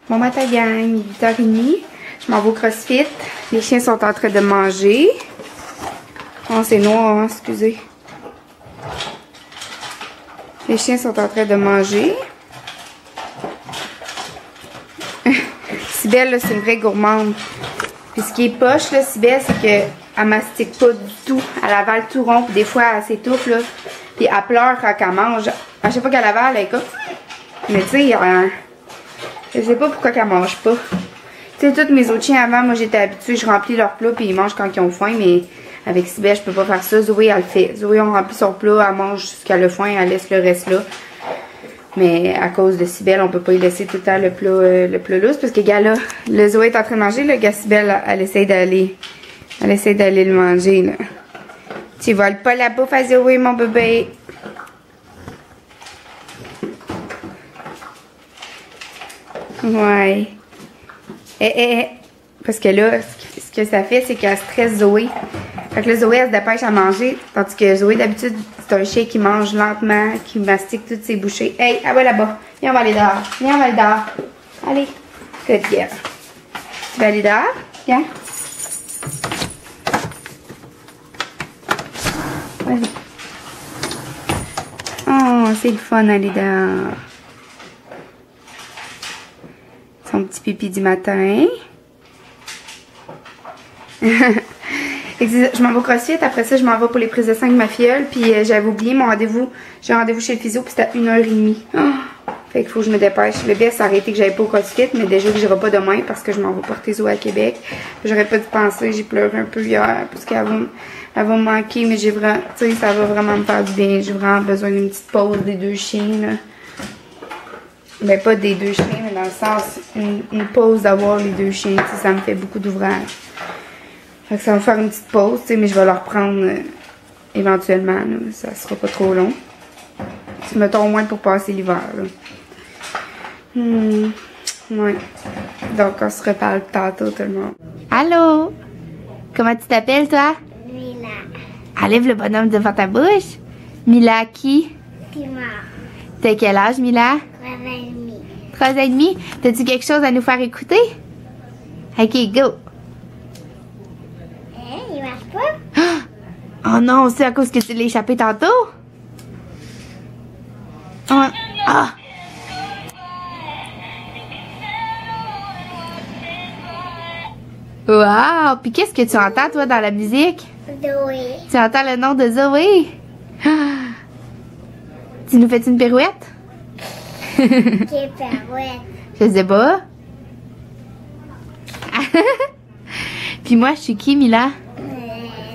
Bon matin gang, 8h30. Je m'en vais au CrossFit. Les chiens sont en train de manger. Oh, c'est noir, hein, excusez. Les chiens sont en train de manger. Cybelle, c'est une vraie gourmande. Puis ce qui est poche, là, Cybelle, c'est qu'elle mastique pas du tout. Elle avale tout rond. Puis des fois, elle s'étouffe, là. Puis elle pleure quand elle mange. À chaque fois qu'elle avale, elle est comme... Mais tu sais, je sais pas pourquoi qu'elle mange pas. Tu sais, tous mes autres chiens avant, moi j'étais habituée, je remplis leur plat puis ils mangent quand ils ont faim, mais avec Cybelle, je peux pas faire ça. Zoé, elle le fait. Zoé, on remplit son plat, elle mange jusqu'à le faim, elle laisse le reste là. Mais à cause de Cybelle, on peut pas y laisser tout le temps le plat lousse, parce que gars là, le Zoé est en train de manger, le gars Cybelle, elle essaie d'aller le manger, là. Tu voles pas la bouffe à Zoé, mon bébé. Ouais. Parce que là, ce que ça fait, c'est qu'elle stresse Zoé. Fait que là, Zoé, elle se dépêche à manger. Tandis que Zoé, d'habitude, c'est un chien qui mange lentement, qui mastique toutes ses bouchées. Hey, elle va là-bas. Viens, on va aller dehors. Viens, on va aller dehors. Allez. Good girl. Tu vas aller dehors? Viens. Vas-y. Oh, c'est le fun d'aller dehors. Son petit pipi du matin. Je m'en vais au CrossFit. Après ça, je m'en vais pour les prises de sang de ma filleule. Puis j'avais oublié mon rendez-vous. J'ai un rendez-vous chez le physio. Puis c'était à 1h30. Oh! Fait qu'il faut que je me dépêche. Le best, c'est arrêté que j'avais pas au CrossFit. Mais déjà que j'irai pas demain parce que je m'en vais porter Zoé à Québec. J'aurais pas dû penser. J'ai pleuré un peu hier. Parce qu'elle va me manquer. Mais j'ai vraiment. Tu sais, ça va vraiment me faire du bien. J'ai vraiment besoin d'une petite pause des deux chiens, là. Ben, pas des deux chiens, mais dans le sens, une pause d'avoir les deux chiens, tu sais, ça me fait beaucoup d'ouvrage. Fait que ça va faire une petite pause, tu sais, mais je vais leur prendre éventuellement, là, ça sera pas trop long. C'est mettons au moins pour passer l'hiver, là. Ouais. Donc, on se reparle tantôt, tout le monde. Allô? Comment tu t'appelles, toi? Mila. Enlève le bonhomme devant ta bouche. Mila qui? Pima. T'as quel âge, Mila? 3 ans et demi. 3 ans et demi. T'as-tu quelque chose à nous faire écouter? Ok, go. Hein, il marche pas? Oh non, c'est à cause que tu l'as échappé tantôt? Oh. Ah! Wow! Puis qu'est-ce que tu entends, toi, dans la musique? Zoé. Tu entends le nom de Zoé? Ah! Tu nous fais une pirouette? Quelle parouette. Je sais pas. Puis moi, je suis qui, Mila?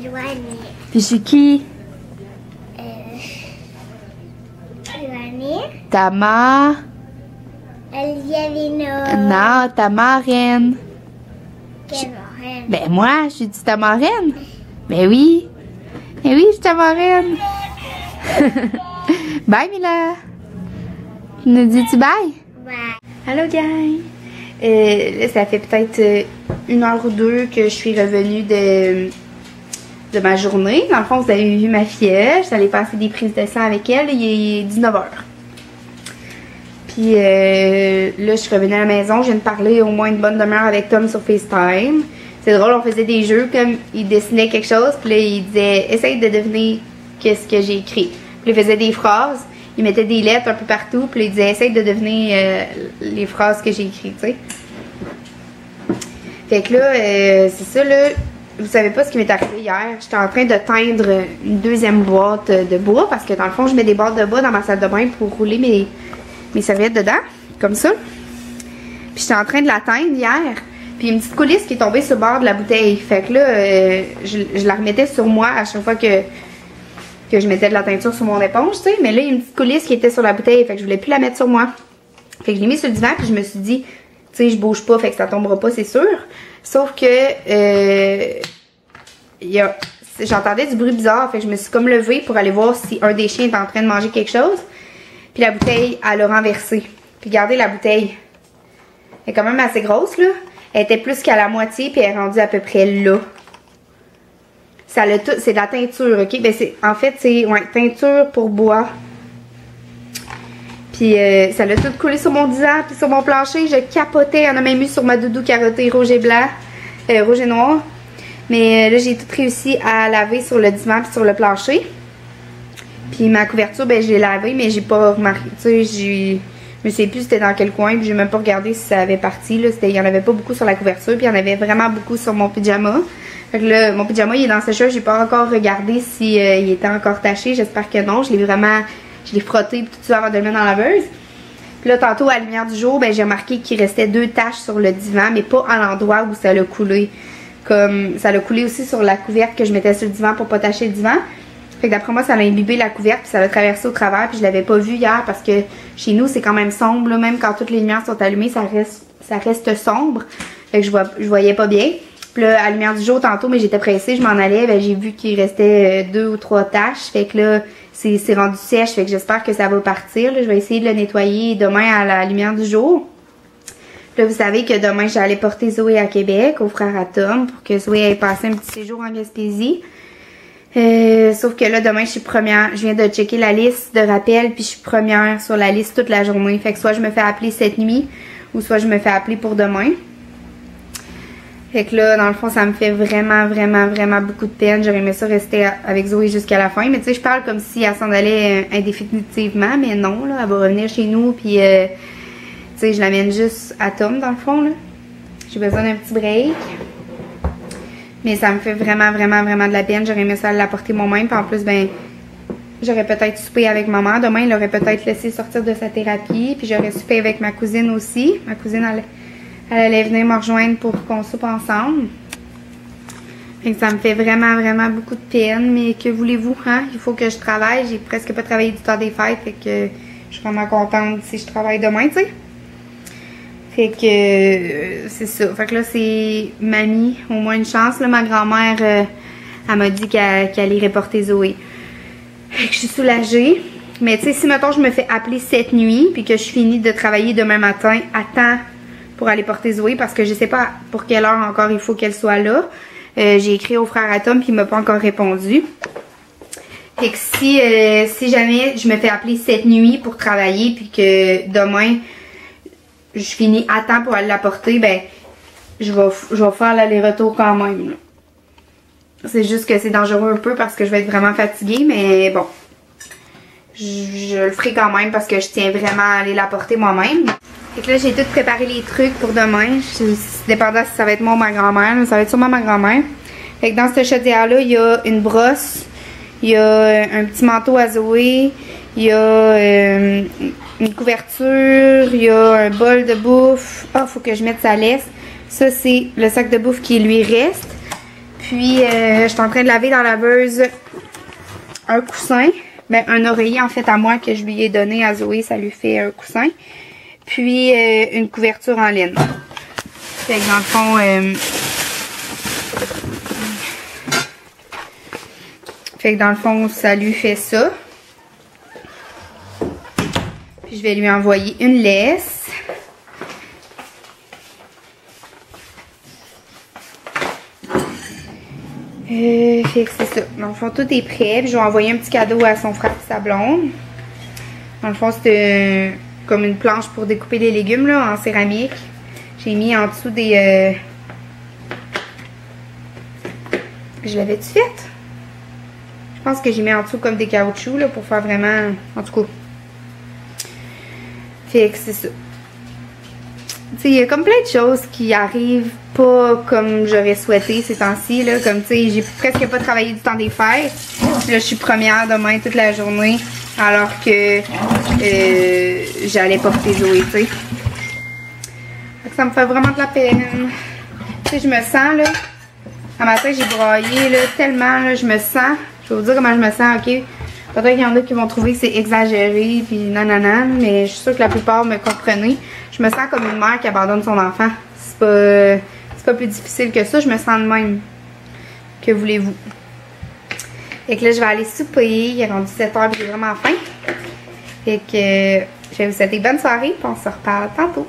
Joanie. Puis je suis qui? Joanie. Ta ma... Eliavino. Non, ta marraine. Quelle marraine. Ben moi, je suis ta marraine. Ben oui. Ben oui, je suis ta marraine. Bye, Mila. Tu nous dis-tu bye? Bye. Allô, gang. Là, ça fait peut-être 1 heure ou 2 que je suis revenue de ma journée. Dans le fond, vous avez vu ma filleule. Je suis allée passer des prises de sang avec elle. Il est 19h. Puis là, je suis revenue à la maison. Je viens de parler au moins une bonne demi-heure avec Tom sur FaceTime. C'est drôle, on faisait des jeux comme il dessinait quelque chose. Puis là, il disait « Essaye de deviner qu'est-ce que j'ai écrit. » Puis il faisait des phrases. Il mettait des lettres un peu partout, puis il disait « Essaye de deviner les phrases que j'ai écrites, tu sais. » Fait que là, c'est ça, là, vous savez pas ce qui m'est arrivé hier. J'étais en train de teindre une deuxième boîte de bois, parce que dans le fond, je mets des boîtes de bois dans ma salle de bain pour rouler mes serviettes dedans, comme ça. Puis j'étais en train de la teindre hier, puis une petite coulisse qui est tombée sur le bord de la bouteille. Fait que là, je la remettais sur moi à chaque fois que je mettais de la teinture sur mon éponge, tu sais. Mais là, il y a une petite coulisse qui était sur la bouteille, fait que je voulais plus la mettre sur moi. Fait que je l'ai mis sur le divan, puis je me suis dit, tu sais, je bouge pas, fait que ça tombera pas, c'est sûr. Sauf que, j'entendais du bruit bizarre, fait que je me suis comme levée pour aller voir si un des chiens était en train de manger quelque chose. Puis la bouteille, elle a renversé. Puis regardez la bouteille. Elle est quand même assez grosse, là. Elle était plus qu'à la moitié, puis elle est rendue à peu près là. Ça l'a tout, c'est de la teinture, ok? Ben en fait, c'est teinture pour bois. Puis ça l'a tout coulé sur mon divan, puis sur mon plancher. Je capotais. Il y en a même eu sur ma doudou carottée rouge et blanc, rouge et noir. Mais là, j'ai tout réussi à laver sur le divan puis sur le plancher. Puis ma couverture, ben je l'ai lavée, mais j'ai pas remarqué. Tu sais, je me sais plus c'était dans quel coin, puis j'ai même pas regardé si ça avait parti. Il y en avait pas beaucoup sur la couverture, puis il y en avait vraiment beaucoup sur mon pyjama. Fait que là, mon pyjama, il est dans la sécheuse. J'ai pas encore regardé si il était encore taché. J'espère que non. Je l'ai frotté tout ça avant de le mettre dans la laveuse. Puis là, tantôt, à la lumière du jour, ben j'ai remarqué qu'il restait 2 taches sur le divan, mais pas à l'endroit où ça l'a coulé. Comme ça l'a coulé aussi sur la couverte que je mettais sur le divan pour pas tacher le divan. Fait que d'après moi, ça l'a imbibé la couverte, puis ça l'a traversé au travers, puis je l'avais pas vu hier parce que chez nous, c'est quand même sombre, là, même quand toutes les lumières sont allumées, ça reste sombre. Fait que je voyais pas bien. Puis là, à la lumière du jour tantôt, mais j'étais pressée, je m'en allais, ben j'ai vu qu'il restait 2 ou 3 taches. Fait que là, c'est rendu sèche, fait que j'espère que ça va partir. Là. Je vais essayer de le nettoyer demain à la lumière du jour. Là, vous savez que demain, j'allais porter Zoé à Québec, au frère à Tom, pour que Zoé ait passé un petit séjour en Gaspésie. Sauf que là, demain, je suis première. Je viens de checker la liste de rappel, puis je suis première sur la liste toute la journée. Fait que soit je me fais appeler cette nuit, ou soit je me fais appeler pour demain. Fait que là, dans le fond, ça me fait vraiment, vraiment, vraiment beaucoup de peine. J'aurais aimé ça rester avec Zoé jusqu'à la fin. Mais tu sais, je parle comme si elle s'en allait indéfinitivement, mais non, là, elle va revenir chez nous, puis... tu sais, je l'amène juste à Tom, dans le fond, là. J'ai besoin d'un petit break. Mais ça me fait vraiment, vraiment, vraiment de la peine. J'aurais aimé ça l'apporter moi-même. Puis en plus, ben, j'aurais peut-être soupé avec maman. Demain, il l'aurait peut-être laissé sortir de sa thérapie. Puis j'aurais soupé avec ma cousine aussi. Ma cousine, elle allait venir me rejoindre pour qu'on soupe ensemble. Fait que ça me fait vraiment, vraiment beaucoup de peine. Mais que voulez-vous, hein? Il faut que je travaille. J'ai presque pas travaillé du temps des fêtes. Fait que je suis vraiment contente si je travaille demain, tu sais. Fait que c'est ça. Fait que là, c'est mamie, au moins une chance. Là, ma grand-mère, elle m'a dit qu'elle irait porter Zoé. Fait que je suis soulagée. Mais tu sais, si mettons je me fais appeler cette nuit, puis que je finis de travailler demain matin à temps pour aller porter Zoé, parce que je sais pas pour quelle heure encore il faut qu'elle soit là. J'ai écrit au frère à Tom, puis il m'a pas encore répondu. Fait que si jamais je me fais appeler cette nuit pour travailler, puis que demain... je finis à temps pour aller l'apporter, ben je vais faire l'aller-retour quand même. C'est juste que c'est dangereux un peu parce que je vais être vraiment fatiguée, mais bon. Je le ferai quand même parce que je tiens vraiment à aller l'apporter moi-même. Fait que là, j'ai tout préparé les trucs pour demain. Dépendant si ça va être moi ou ma grand-mère, ça va être sûrement ma grand-mère. Fait que dans cette chaudière-là, il y a une brosse, il y a un petit manteau à Zoé, il y a une couverture, il y a un bol de bouffe. Ah, faut que je mette sa laisse. Ça, c'est le sac de bouffe qui lui reste. Puis, je suis en train de laver dans la laveuse un coussin. Ben, un oreiller, en fait, à moi, que je lui ai donné à Zoé. Ça lui fait un coussin. Puis, une couverture en laine. Fait que dans le fond... fait que dans le fond, ça lui fait ça. Puis je vais lui envoyer une laisse. Fait que c'est ça. Dans le fond, tout est prêt. Puis je vais envoyer un petit cadeau à son frère et sa blonde. Dans le fond, c'était comme une planche pour découper les légumes là, en céramique. J'ai mis en dessous des... Je l'avais-tu faite? Je pense que j'ai mis en dessous comme des caoutchoucs là, pour faire vraiment... En tout cas... Fait que c'est ça. Tu sais, il y a comme plein de choses qui arrivent pas comme j'aurais souhaité ces temps-ci, là. Comme, tu sais, j'ai presque pas travaillé du temps des fêtes. Là, je suis première demain toute la journée, alors que j'allais porter Zoé, tu sais. Fait que ça me fait vraiment de la peine. Tu sais, je me sens, là, un matin, j'ai broyé, là, tellement, là, je me sens. Je vais vous dire comment je me sens, ok? Peut-être qu'il y en a qui vont trouver que c'est exagéré, puis nanana, mais je suis sûre que la plupart me comprennent. Je me sens comme une mère qui abandonne son enfant. C'est pas plus difficile que ça, je me sens de même. Que voulez-vous? Fait que là, je vais aller souper. Il est rendu 7 h, puis j'ai vraiment faim. Fait que je vais vous souhaiter bonne soirée, puis on se reparle tantôt.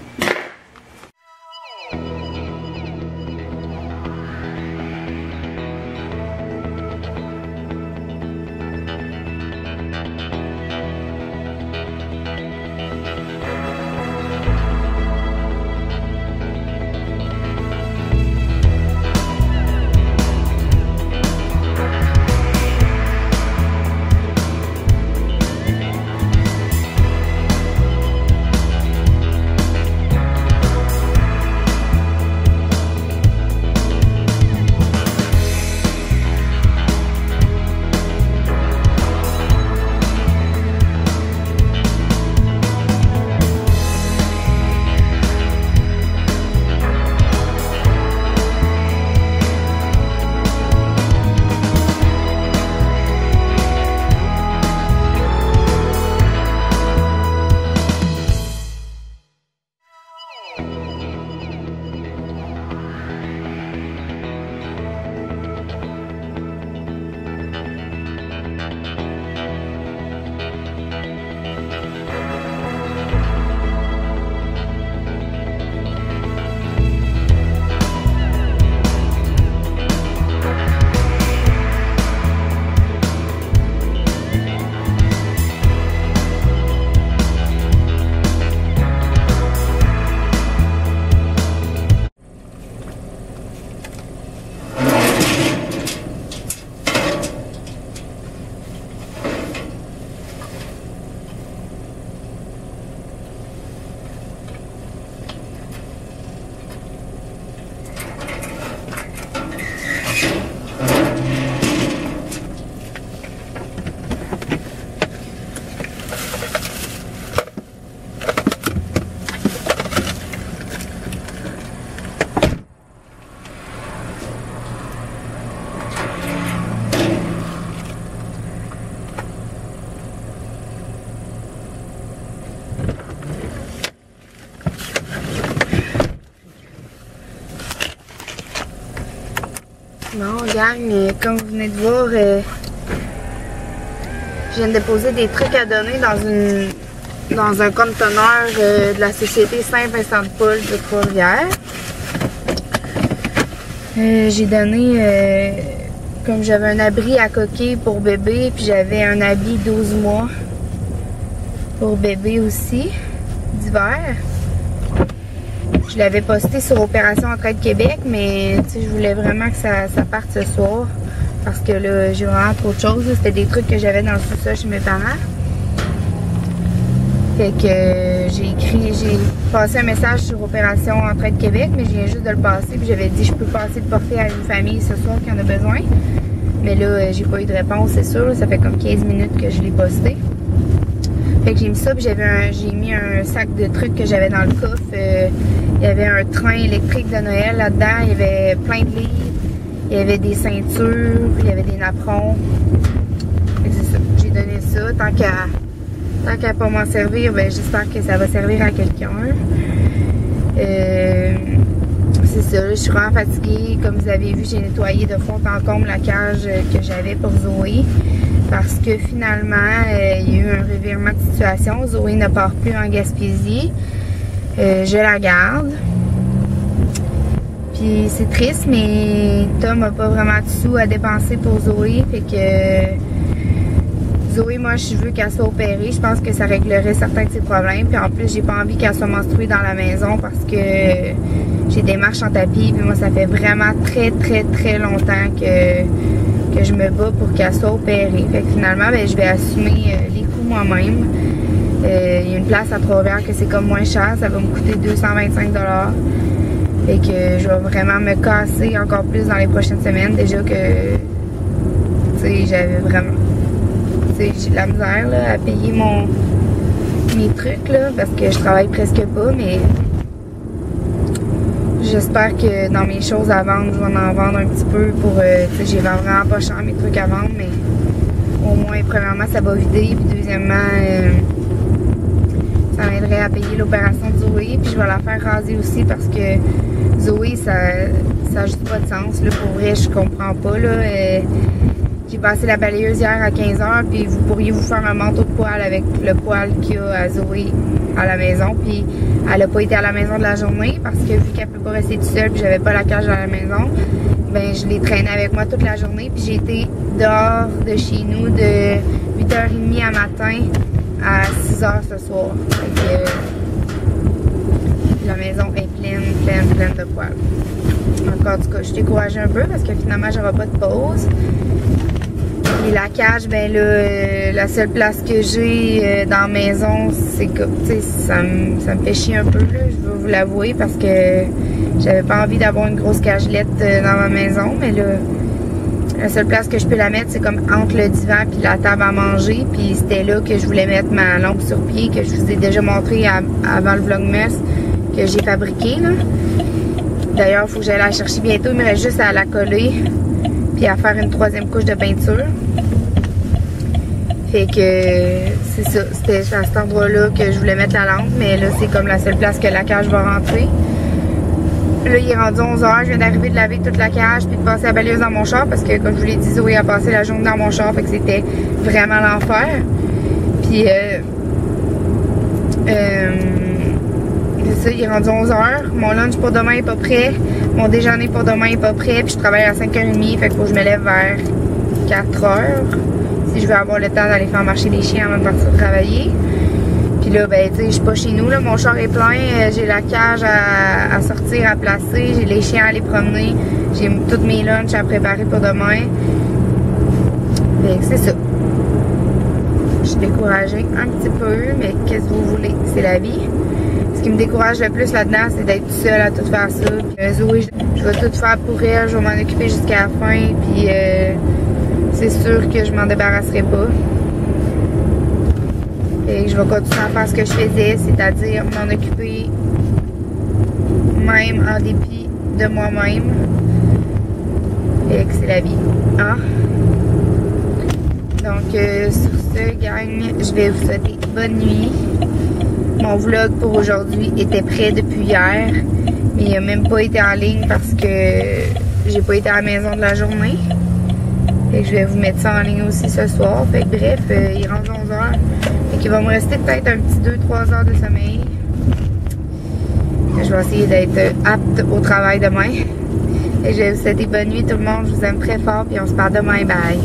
Bon, gang, comme vous venez de voir, je viens de déposer des trucs à donner dans un conteneur de la société Saint-Vincent-de-Paul de Trois-Rivières. J'ai donné, comme j'avais un abri à coquille pour bébé, puis j'avais un habit 12 mois pour bébé aussi, d'hiver. Je l'avais posté sur Opération Entraide Québec, mais je voulais vraiment que ça parte ce soir. Parce que là, j'ai vraiment trop de choses. C'était des trucs que j'avais dans le sous-sol chez mes parents. Fait que j'ai passé un message sur Opération Entraide Québec, mais je viens juste de le passer. Puis j'avais dit je peux passer le porter à une famille ce soir qui en a besoin. Mais là, j'ai pas eu de réponse, c'est sûr. Ça fait comme 15 minutes que je l'ai posté. Fait que j'ai mis ça, puis j'ai mis un sac de trucs que j'avais dans le coffre. Il y avait un train électrique de Noël là-dedans, il y avait plein de livres, il y avait des ceintures, il y avait des napperons. Fait que c'est ça, j'ai donné ça. Tant qu'à pas m'en servir, ben j'espère que ça va servir à quelqu'un. C'est ça, là, je suis vraiment fatiguée. Comme vous avez vu, j'ai nettoyé de fond en comble la cage que j'avais pour Zoé. Parce que finalement, il y a eu un revirement de situation. Zoé ne part plus en Gaspésie. Je la garde. Puis c'est triste, mais Tom n'a pas vraiment de sous à dépenser pour Zoé. Fait que Zoé, moi, je veux qu'elle soit opérée. Je pense que ça réglerait certains de ses problèmes. Puis en plus, j'ai pas envie qu'elle soit menstruée dans la maison parce que j'ai des marches en tapis. Puis moi, ça fait vraiment très, très, très longtemps que je me bats pour qu'elle soit opérée. Fait que finalement, ben, je vais assumer les coûts moi-même. Il y a une place à Trois-Rivières que c'est comme moins cher. Ça va me coûter 225 $. Fait que je vais vraiment me casser encore plus dans les prochaines semaines. Déjà que, tu sais, j'avais vraiment... Tu sais, j'ai de la misère là, à payer mes trucs là, parce que je travaille presque pas, mais... J'espère que dans mes choses à vendre, je vais en vendre un petit peu pour... tu sais, j'ai vraiment pas cher mes trucs à vendre, mais au moins, premièrement, ça va vider. Puis deuxièmement, ça m'aiderait à payer l'opération de Zoé. Puis je vais la faire raser aussi parce que Zoé, ça n'a juste pas de sens. Là, pour vrai, je comprends pas. Là. J'ai passé la balayeuse hier à 15 h, puis vous pourriez vous faire un manteau de poêle avec le poêle qu'il y a à Zoé à la maison. Puis elle n'a pas été à la maison de la journée parce que vu qu'elle peut pas rester toute seule, puis j'avais pas la cage à la maison, ben je l'ai traînée avec moi toute la journée. Puis j'ai été dehors de chez nous de 8h30 à matin à 6 h ce soir. Fait que la maison est pleine de poêle. Encore du cas, je suis découragée un peu parce que finalement j'aurai pas de pause. Et la cage, ben là, la seule place que j'ai dans la maison, c'est que, tu sais, ça me fait chier un peu, là, je vais vous l'avouer, parce que j'avais pas envie d'avoir une grosse cagelette dans ma maison, mais là, la seule place que je peux la mettre, c'est comme entre le divan puis la table à manger, puis c'était là que je voulais mettre ma lampe sur pied, que je vous ai déjà montré avant le vlogmas, que j'ai fabriqué, là. D'ailleurs, il faut que j'aille la chercher bientôt, il me reste juste à la coller, puis à faire une 3e couche de peinture. Fait que c'est ça, c'était à cet endroit-là que je voulais mettre la lampe, mais là c'est comme la seule place que la cage va rentrer. Là il est rendu 11 h, je viens d'arriver de laver toute la cage puis de passer la balayeuse dans mon char parce que comme je vous l'ai dit, Zoé a passé la journée dans mon char, fait que c'était vraiment l'enfer. Puis c'est ça, il est rendu 11 h, mon lunch pour demain est pas prêt, mon déjeuner pour demain est pas prêt, puis je travaille à 5h30, fait qu'il faut que je me lève vers 4 h. Si je veux avoir le temps d'aller faire marcher les chiens avant de partir travailler. Puis là, ben, tu sais, je suis pas chez nous, là. Mon char est plein. J'ai la cage à sortir, à placer. J'ai les chiens à aller promener. J'ai toutes mes lunchs à préparer pour demain. Fait que c'est ça. Je suis découragée un petit peu, mais qu'est-ce que vous voulez? C'est la vie. Ce qui me décourage le plus là-dedans, c'est d'être seule à tout faire ça. Puis Zoé, je vais tout faire pour elle. Je vais m'en occuper jusqu'à la fin. Puis c'est sûr que je m'en débarrasserai pas. Et je vais continuer à faire ce que je faisais, c'est-à-dire m'en occuper même en dépit de moi-même. Et que c'est la vie. Hein? Donc, sur ce, gang, je vais vous souhaiter bonne nuit. Mon vlog pour aujourd'hui était prêt depuis hier, mais il n'a même pas été en ligne parce que j'ai pas été à la maison de la journée. Fait que je vais vous mettre ça en ligne aussi ce soir. Fait que bref, il rentre 11h. Fait qu'il va me rester peut-être un petit 2-3 heures de sommeil. Je vais essayer d'être apte au travail demain. Et je vais vous souhaiter bonne nuit tout le monde. Je vous aime très fort. Puis on se parle demain. Bye!